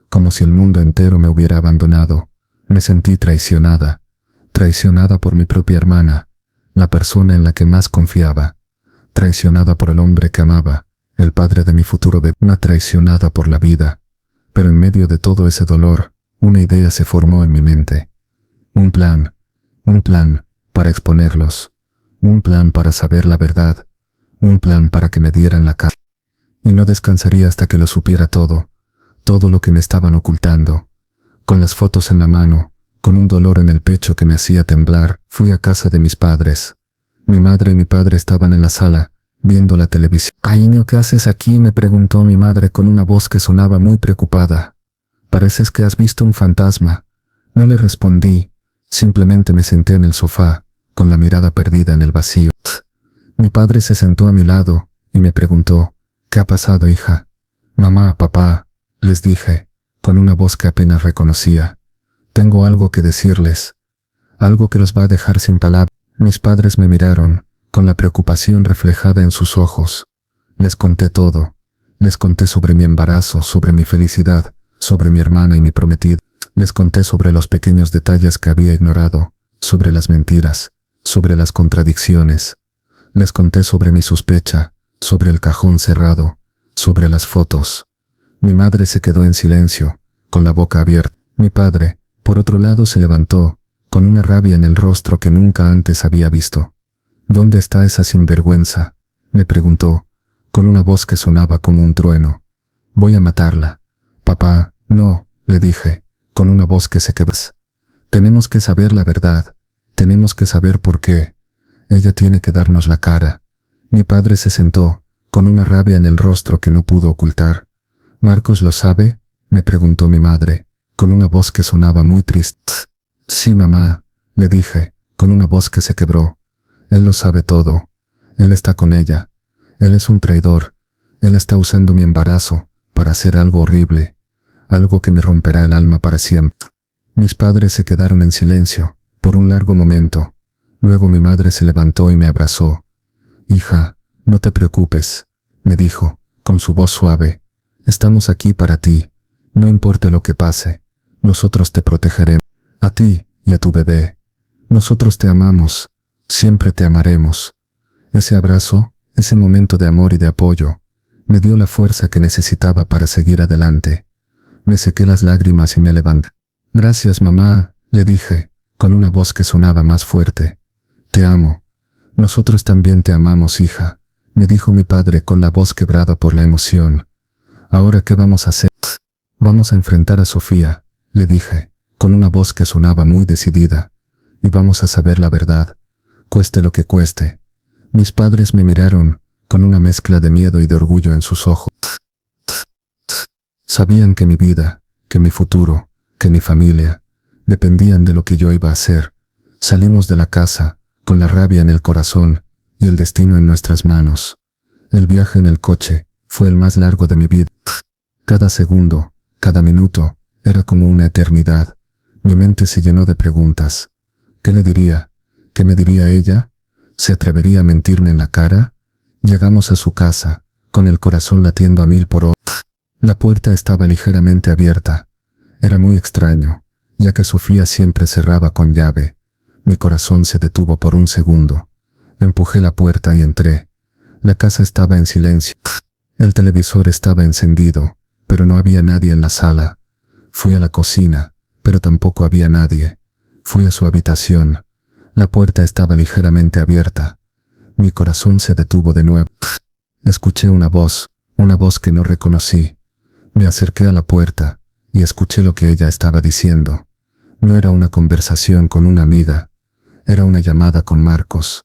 como si el mundo entero me hubiera abandonado. Me sentí traicionada, traicionada por mi propia hermana, la persona en la que más confiaba, traicionada por el hombre que amaba, el padre de mi futuro bebé, una traicionada por la vida. Pero en medio de todo ese dolor, una idea se formó en mi mente. Un plan para exponerlos, un plan para saber la verdad, un plan para que me dieran la cara. Y no descansaría hasta que lo supiera todo, todo lo que me estaban ocultando. Con las fotos en la mano, Con un dolor en el pecho que me hacía temblar, fui a casa de mis padres. Mi madre y mi padre estaban en la sala, viendo la televisión. «Cariño, ¿qué haces aquí?», me preguntó mi madre con una voz que sonaba muy preocupada. «Pareces que has visto un fantasma». No le respondí, simplemente me senté en el sofá, con la mirada perdida en el vacío. Mi padre se sentó a mi lado y me preguntó: «¿Qué ha pasado, hija?». «Mamá, papá», les dije, con una voz que apenas reconocía. «Tengo algo que decirles, algo que los va a dejar sin palabras». Mis padres me miraron, con la preocupación reflejada en sus ojos. Les conté todo. Les conté sobre mi embarazo, sobre mi felicidad, sobre mi hermana y mi prometida. Les conté sobre los pequeños detalles que había ignorado, sobre las mentiras, sobre las contradicciones. Les conté sobre mi sospecha, sobre el cajón cerrado, sobre las fotos. Mi madre se quedó en silencio, con la boca abierta. Mi padre, por otro lado, se levantó, con una rabia en el rostro que nunca antes había visto. «¿Dónde está esa sinvergüenza?», me preguntó, con una voz que sonaba como un trueno. «Voy a matarla». «Papá, no», le dije, con una voz que se quebró. «Tenemos que saber la verdad. Tenemos que saber por qué. Ella tiene que darnos la cara». Mi padre se sentó, con una rabia en el rostro que no pudo ocultar. «¿Marcos lo sabe?», me preguntó mi madre, con una voz que sonaba muy triste. «Sí, mamá», le dije, con una voz que se quebró. «Él lo sabe todo. Él está con ella. Él es un traidor. Él está usando mi embarazo para hacer algo horrible, algo que me romperá el alma para siempre». Mis padres se quedaron en silencio, por un largo momento. Luego mi madre se levantó y me abrazó. «Hija, no te preocupes», me dijo, con su voz suave. «Estamos aquí para ti. No importa lo que pase. Nosotros te protegeremos. A ti y a tu bebé. Nosotros te amamos. Siempre te amaremos». Ese abrazo, ese momento de amor y de apoyo, me dio la fuerza que necesitaba para seguir adelante. Me sequé las lágrimas y me levanté. «Gracias, mamá», le dije, con una voz que sonaba más fuerte. «Te amo». «Nosotros también te amamos, hija», me dijo mi padre con la voz quebrada por la emoción. «¿Ahora qué vamos a hacer?» «Vamos a enfrentar a Sofía», le dije, con una voz que sonaba muy decidida. «Y vamos a saber la verdad, cueste lo que cueste». Mis padres me miraron, con una mezcla de miedo y de orgullo en sus ojos. Sabían que mi vida, que mi futuro, que mi familia, dependían de lo que yo iba a hacer. Salimos de la casa, con la rabia en el corazón y el destino en nuestras manos. El viaje en el coche fue el más largo de mi vida. Cada segundo, cada minuto, era como una eternidad. Mi mente se llenó de preguntas. ¿Qué le diría? ¿Qué me diría ella? ¿Se atrevería a mentirme en la cara? Llegamos a su casa, con el corazón latiendo a 1000 por hora. La puerta estaba ligeramente abierta. Era muy extraño, ya que Sofía siempre cerraba con llave. Mi corazón se detuvo por un segundo. Empujé la puerta y entré. La casa estaba en silencio. El televisor estaba encendido, pero no había nadie en la sala. Fui a la cocina, pero tampoco había nadie. Fui a su habitación. La puerta estaba ligeramente abierta. Mi corazón se detuvo de nuevo. Escuché una voz que no reconocí. Me acerqué a la puerta y escuché lo que ella estaba diciendo. No era una conversación con una amiga, era una llamada con Marcos.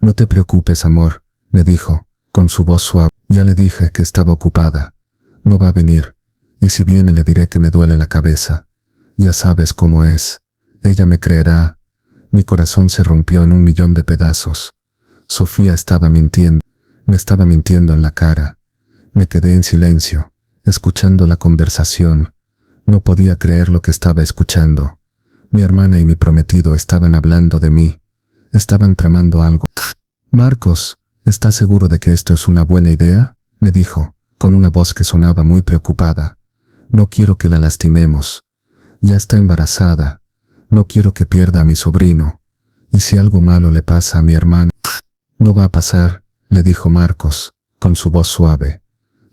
«No te preocupes, amor», me dijo, con su voz suave. «Ya le dije que estaba ocupada. No va a venir. Y si viene le diré que me duele la cabeza. Ya sabes cómo es. Ella me creerá». Mi corazón se rompió en 1.000.000 de pedazos. Sofía estaba mintiendo. Me estaba mintiendo en la cara. Me quedé en silencio, escuchando la conversación. No podía creer lo que estaba escuchando. Mi hermana y mi prometido estaban hablando de mí. Estaban tramando algo. «Marcos, ¿estás seguro de que esto es una buena idea?», me dijo, con una voz que sonaba muy preocupada. «No quiero que la lastimemos. Ya está embarazada. No quiero que pierda a mi sobrino. ¿Y si algo malo le pasa a mi hermano?» «No va a pasar», le dijo Marcos, con su voz suave.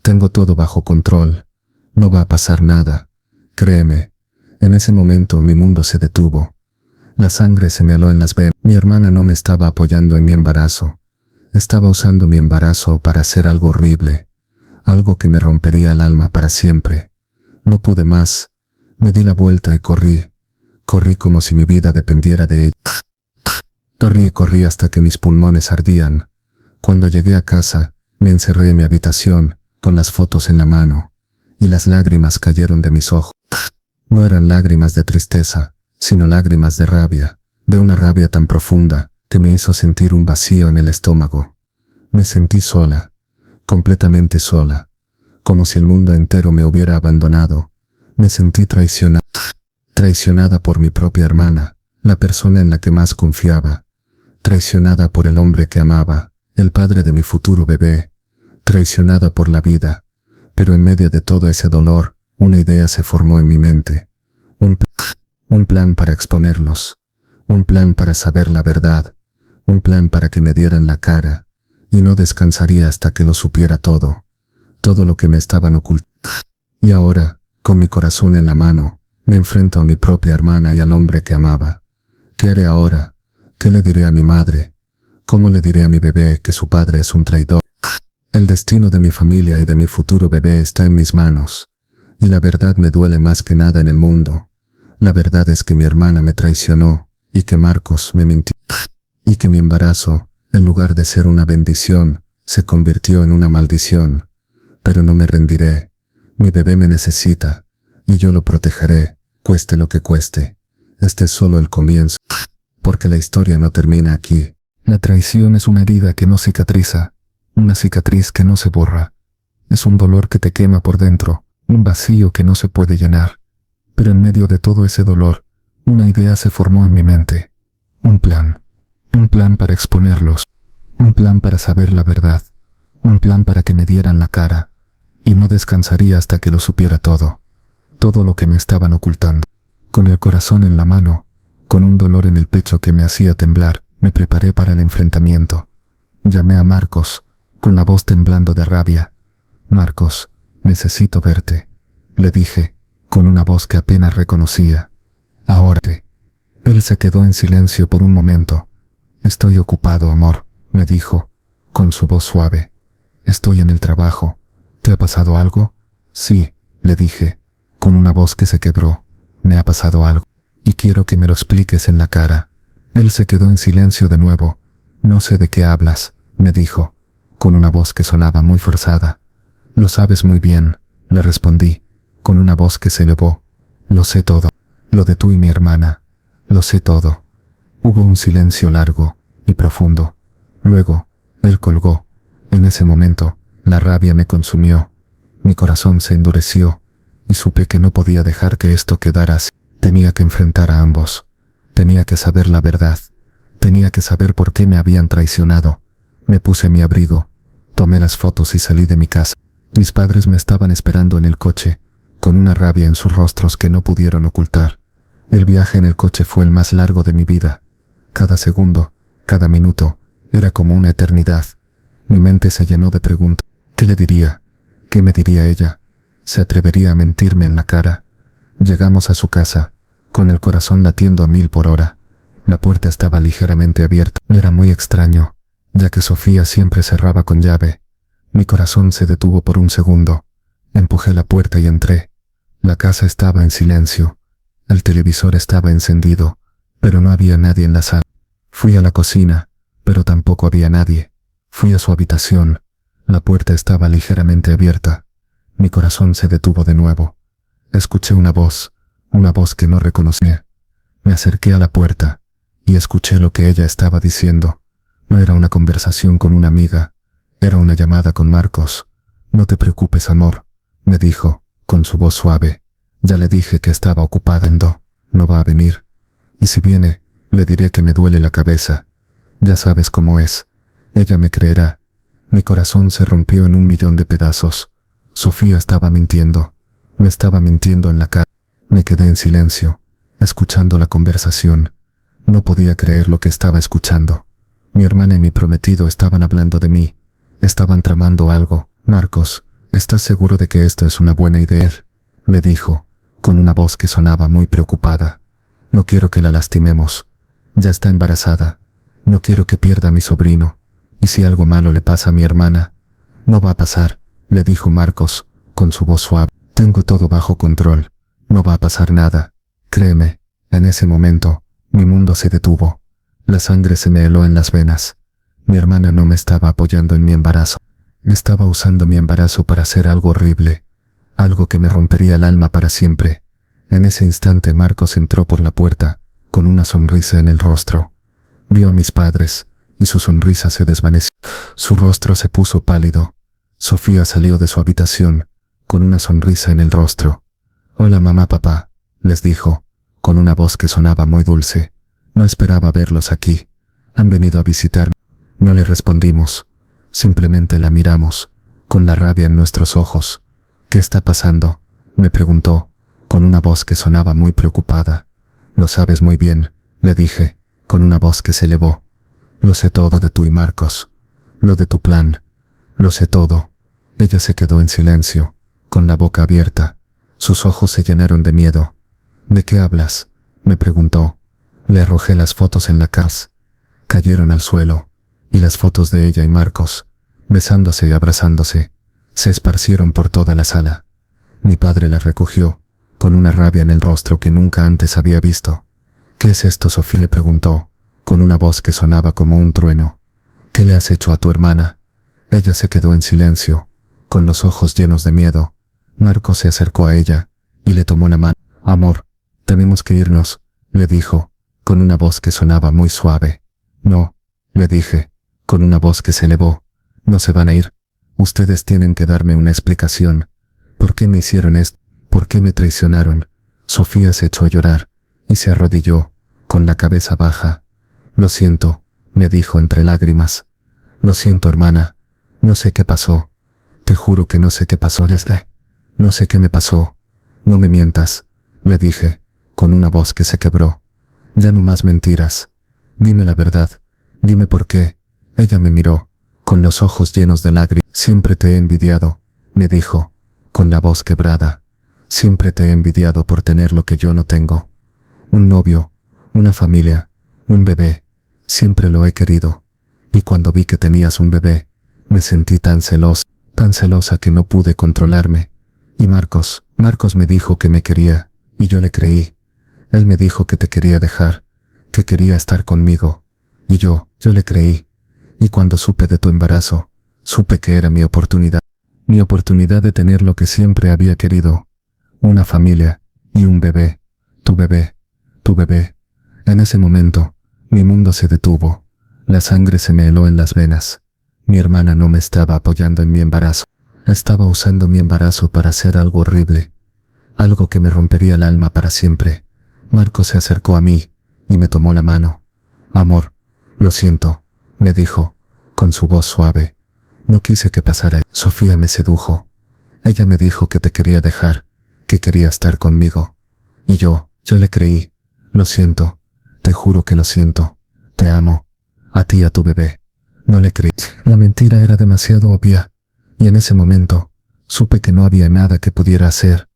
«Tengo todo bajo control. No va a pasar nada. Créeme». En ese momento mi mundo se detuvo. La sangre se me heló en las venas. Mi hermana no me estaba apoyando en mi embarazo. Estaba usando mi embarazo para hacer algo horrible. Algo que me rompería el alma para siempre. No pude más. Me di la vuelta y corrí. Corrí como si mi vida dependiera de ella. Corrí y corrí hasta que mis pulmones ardían. Cuando llegué a casa, me encerré en mi habitación, con las fotos en la mano, y las lágrimas cayeron de mis ojos. No eran lágrimas de tristeza, sino lágrimas de rabia, de una rabia tan profunda que me hizo sentir un vacío en el estómago. Me sentí sola, completamente sola, como si el mundo entero me hubiera abandonado. Me sentí traicionada por mi propia hermana, la persona en la que más confiaba, traicionada por el hombre que amaba, el padre de mi futuro bebé, traicionada por la vida. Pero en medio de todo ese dolor, una idea se formó en mi mente. Un plan para exponerlos, un plan para saber la verdad, un plan para que me dieran la cara, y no descansaría hasta que lo supiera todo lo que me estaban ocultando. Y ahora, con mi corazón en la mano, me enfrento a mi propia hermana y al hombre que amaba. ¿Qué haré ahora? ¿Qué le diré a mi madre? ¿Cómo le diré a mi bebé que su padre es un traidor? El destino de mi familia y de mi futuro bebé está en mis manos, y la verdad me duele más que nada en el mundo. La verdad es que mi hermana me traicionó, y que Marcos me mintió, y que mi embarazo, en lugar de ser una bendición, se convirtió en una maldición. Pero no me rendiré. Mi bebé me necesita, y yo lo protegeré, cueste lo que cueste. Este es solo el comienzo, porque la historia no termina aquí. La traición es una herida que no cicatriza, una cicatriz que no se borra. Es un dolor que te quema por dentro, un vacío que no se puede llenar. Pero en medio de todo ese dolor, una idea se formó en mi mente. Un plan para exponerlos, un plan para saber la verdad, un plan para que me dieran la cara. Y no descansaría hasta que lo supiera todo lo que me estaban ocultando. Con el corazón en la mano, con un dolor en el pecho que me hacía temblar, me preparé para el enfrentamiento. Llamé a Marcos, con la voz temblando de rabia. «Marcos, necesito verte», le dije, con una voz que apenas reconocía. «Ahora». Él se quedó en silencio por un momento. «Estoy ocupado, amor», me dijo, con su voz suave. «Estoy en el trabajo. ¿Te ha pasado algo?» «Sí», le dije, con una voz que se quebró. «Me ha pasado algo, y quiero que me lo expliques en la cara». Él se quedó en silencio de nuevo. «No sé de qué hablas», me dijo, con una voz que sonaba muy forzada. «Lo sabes muy bien», le respondí, con una voz que se elevó. «Lo sé todo, lo de tú y mi hermana, lo sé todo». Hubo un silencio largo y profundo. Luego, él colgó. En ese momento, la rabia me consumió. Mi corazón se endureció, y supe que no podía dejar que esto quedara así. Tenía que enfrentar a ambos. Tenía que saber la verdad. Tenía que saber por qué me habían traicionado. Me puse mi abrigo, tomé las fotos y salí de mi casa. Mis padres me estaban esperando en el coche, con una rabia en sus rostros que no pudieron ocultar. El viaje en el coche fue el más largo de mi vida. Cada segundo, cada minuto, era como una eternidad. Mi mente se llenó de preguntas. ¿Qué le diría? ¿Qué me diría ella? ¿Se atrevería a mentirme en la cara? Llegamos a su casa, con el corazón latiendo a 1000 por hora. La puerta estaba ligeramente abierta. Era muy extraño, ya que Sofía siempre cerraba con llave. Mi corazón se detuvo por un segundo. Empujé la puerta y entré. La casa estaba en silencio. El televisor estaba encendido, pero no había nadie en la sala. Fui a la cocina, pero tampoco había nadie. Fui a su habitación. La puerta estaba ligeramente abierta. Mi corazón se detuvo de nuevo. Escuché una voz que no reconocía. Me acerqué a la puerta y escuché lo que ella estaba diciendo. No era una conversación con una amiga, era una llamada con Marcos. «No te preocupes, amor», me dijo, con su voz suave. «Ya le dije que estaba ocupada no va a venir. Y si viene, le diré que me duele la cabeza. Ya sabes cómo es. Ella me creerá». Mi corazón se rompió en 1.000.000 de pedazos. Sofía estaba mintiendo. Me estaba mintiendo en la cara. Me quedé en silencio, escuchando la conversación. No podía creer lo que estaba escuchando. Mi hermana y mi prometido estaban hablando de mí. Estaban tramando algo. «Marcos, ¿estás seguro de que esto es una buena idea?», me dijo, con una voz que sonaba muy preocupada. «No quiero que la lastimemos. Ya está embarazada. No quiero que pierda a mi sobrino. ¿Y si algo malo le pasa a mi hermana?» «No va a pasar», le dijo Marcos, con su voz suave. «Tengo todo bajo control. No va a pasar nada. Créeme, En ese momento, mi mundo se detuvo. La sangre se me heló en las venas. Mi hermana no me estaba apoyando en mi embarazo. Estaba usando mi embarazo para hacer algo horrible. Algo que me rompería el alma para siempre. En ese instante Marcos entró por la puerta, con una sonrisa en el rostro. Vio a mis padres, y su sonrisa se desvaneció. Su rostro se puso pálido. Sofía salió de su habitación, con una sonrisa en el rostro. «Hola mamá, papá», les dijo, con una voz que sonaba muy dulce. «No esperaba verlos aquí. Han venido a visitarme». No le respondimos. Simplemente la miramos, con la rabia en nuestros ojos. «¿Qué está pasando?», me preguntó, con una voz que sonaba muy preocupada. «Lo sabes muy bien», le dije, con una voz que se elevó. «Lo sé todo de tú y Marcos. Lo de tu plan. Lo sé todo». Ella se quedó en silencio, con la boca abierta. Sus ojos se llenaron de miedo. «¿De qué hablas?», me preguntó. Le arrojé las fotos en la casa. Cayeron al suelo, y las fotos de ella y Marcos, besándose y abrazándose, se esparcieron por toda la sala. Mi padre las recogió, con una rabia en el rostro que nunca antes había visto. «¿Qué es esto, Sofía?», le preguntó, con una voz que sonaba como un trueno. «¿Qué le has hecho a tu hermana?». Ella se quedó en silencio, con los ojos llenos de miedo. Marcos se acercó a ella, y le tomó la mano. «Amor, tenemos que irnos», le dijo, con una voz que sonaba muy suave. «No», le dije, con una voz que se elevó. «No se van a ir. Ustedes tienen que darme una explicación. ¿Por qué me hicieron esto? ¿Por qué me traicionaron?». Sofía se echó a llorar, y se arrodilló, con la cabeza baja. «Lo siento», me dijo entre lágrimas. «Lo siento, hermana. No sé qué pasó. Te juro que no sé qué pasó desde. No sé qué me pasó. No me mientas», le dije, con una voz que se quebró. «Ya no más mentiras. Dime la verdad. Dime por qué». Ella me miró, con los ojos llenos de lágrimas. «Siempre te he envidiado», me dijo, con la voz quebrada. «Siempre te he envidiado por tener lo que yo no tengo. Un novio, una familia, un bebé. Siempre lo he querido. Y cuando vi que tenías un bebé, me sentí tan celosa que no pude controlarme. Y Marcos me dijo que me quería, y yo le creí. Él me dijo que te quería dejar, que quería estar conmigo. Y yo le creí. Y cuando supe de tu embarazo, supe que era mi oportunidad de tener lo que siempre había querido. Una familia, y un bebé. Tu bebé. En ese momento, mi mundo se detuvo. La sangre se me heló en las venas. Mi hermana no me estaba apoyando en mi embarazo. Estaba usando mi embarazo para hacer algo horrible. Algo que me rompería el alma para siempre. Marcos se acercó a mí, y me tomó la mano. «Amor, lo siento», me dijo, con su voz suave. «No quise que pasara». Sofía me sedujo. Ella me dijo que te quería dejar, que quería estar conmigo. Y yo le creí. «Lo siento, te juro que lo siento. Te amo. A ti y a tu bebé». No le creí. La mentira era demasiado obvia. Y en ese momento, supe que no había nada que pudiera hacer.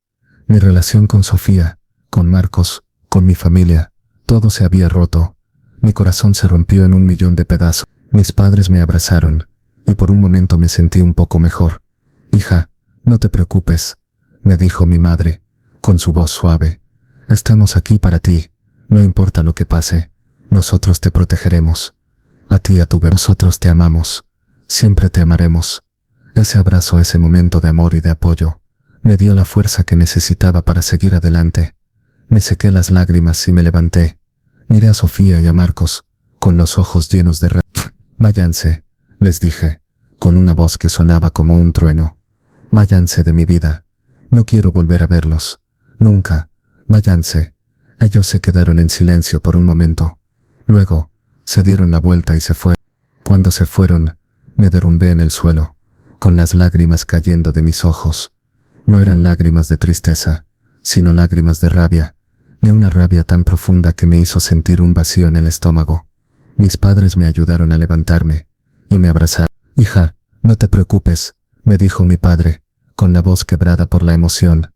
Mi relación con Sofía, con Marcos, con mi familia, todo se había roto. Mi corazón se rompió en 1.000.000 de pedazos. Mis padres me abrazaron, y por un momento me sentí un poco mejor. «Hija, no te preocupes», me dijo mi madre, con su voz suave. «Estamos aquí para ti. No importa lo que pase. Nosotros te protegeremos. A ti y a tu bebé. Nosotros te amamos. Siempre te amaremos». Ese abrazo, ese momento de amor y de apoyo, me dio la fuerza que necesitaba para seguir adelante. Me sequé las lágrimas y me levanté. Miré a Sofía y a Marcos, con los ojos llenos de «Váyanse», les dije, con una voz que sonaba como un trueno. «Váyanse de mi vida. No quiero volver a verlos. Nunca. Váyanse». Ellos se quedaron en silencio por un momento. Luego, se dieron la vuelta y se fueron. Cuando se fueron, me derrumbé en el suelo, con las lágrimas cayendo de mis ojos. No eran lágrimas de tristeza, sino lágrimas de rabia, de una rabia tan profunda que me hizo sentir un vacío en el estómago. Mis padres me ayudaron a levantarme, y me abrazaron. «Hija, no te preocupes», me dijo mi padre, con la voz quebrada por la emoción.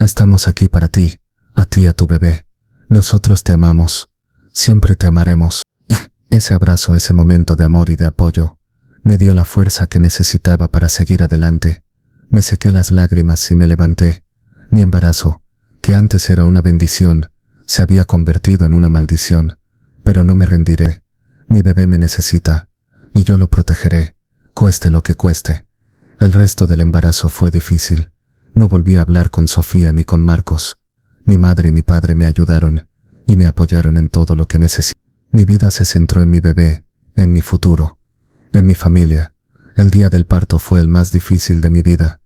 «Estamos aquí para ti, a ti y a tu bebé. Nosotros te amamos. Siempre te amaremos». Ese abrazo, ese momento de amor y de apoyo, me dio la fuerza que necesitaba para seguir adelante. Me sequé las lágrimas y me levanté. Mi embarazo, que antes era una bendición, se había convertido en una maldición, pero no me rendiré. Mi bebé me necesita, y yo lo protegeré, cueste lo que cueste. El resto del embarazo fue difícil. No volví a hablar con Sofía ni con Marcos. Mi madre y mi padre me ayudaron, y me apoyaron en todo lo que necesité. Mi vida se centró en mi bebé, en mi futuro, en mi familia. El día del parto fue el más difícil de mi vida,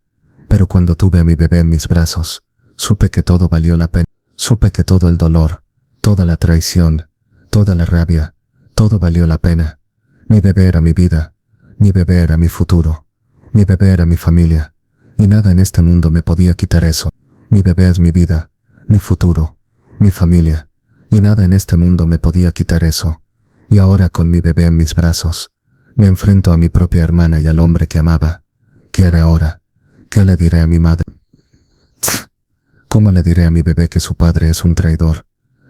pero cuando tuve a mi bebé en mis brazos, supe que todo valió la pena. Supe que todo el dolor, toda la traición, toda la rabia, todo valió la pena. Mi bebé era mi vida, mi bebé era mi futuro, mi bebé era mi familia, y nada en este mundo me podía quitar eso. Mi bebé es mi vida, mi futuro, mi familia, y nada en este mundo me podía quitar eso. Y ahora con mi bebé en mis brazos, me enfrento a mi propia hermana y al hombre que amaba. ¿Qué haré ahora? ¿Qué le diré a mi madre? ¿Cómo le diré a mi bebé que su padre es un traidor?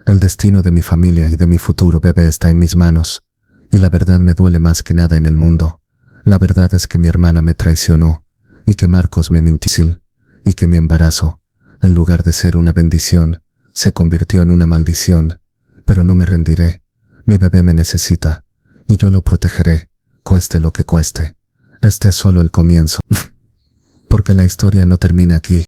El destino de mi familia y de mi futuro bebé está en mis manos, y la verdad me duele más que nada en el mundo. La verdad es que mi hermana me traicionó, y que Marcos me mintió, y que mi embarazo, en lugar de ser una bendición, se convirtió en una maldición. Pero no me rendiré. Mi bebé me necesita, y yo lo protegeré, cueste lo que cueste. Este es solo el comienzo. Porque la historia no termina aquí.